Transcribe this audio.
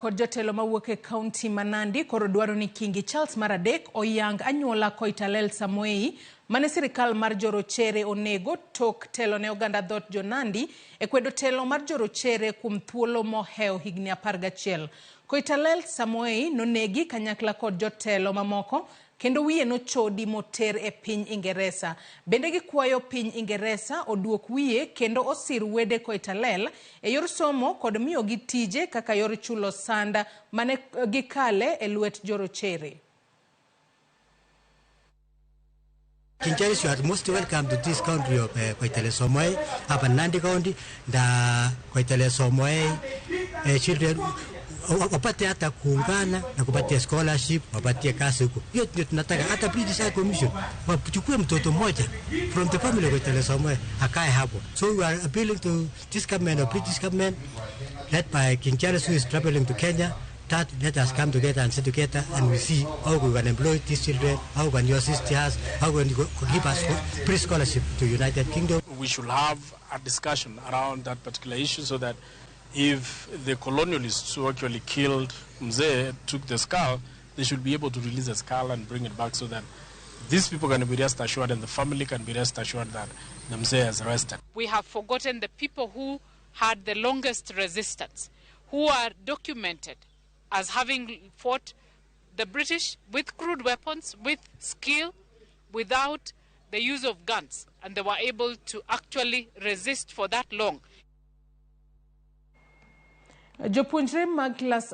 Kod jotelo mawuok e kaunti Manandi koro dwaro ni Kingi Charles Maradek oyang anyuola Koitalel Samoei mane sirikal mar jorochere onego tok telo ne oganda dhot Jonandi e kwedo telo mar jorochere kuom thuolo moheo higni 11. Koitalel Samoei nonegi kanyakla kod jotelo mamoko kendo wiye nochodi moter e piny Ingeresa. Bende gikwayo piny Ingeresa oduok wiye kendo osir wede Koitalel e yor somo kod miyo gi tije kaka yor chulo sanda mane gikale e lwet jorochere. King Charles, you are most welcome to this country of Koitalel Samoei, up in Nandi County, the Koitalel Samoei children. Wapate hata kuungana na kupatia scholarship, wapatie kazi huko. Hiyo ndio tunataka. Hata British High Commission wachukue mtoto mmoja from the family of Koitalel Samoei akae hapo. So we are appealing to this government or British government led by King Charles, who is traveling to Kenya, that let us come together and sit together and we see how we can employ these children, how we can assist us, how we can give us free scholarship to United Kingdom. We should have a discussion around that particular issue so that if the colonialists who actually killed Mzee took the skull, they should be able to release the skull and bring it back so that these people can be rest assured and the family can be rest assured that the Mzee is rested. We have forgotten the people who had the longest resistance, who are documented as having fought the British with crude weapons, with skill, without the use of guns, and they were able to actually resist for that long. Jopunjre mag class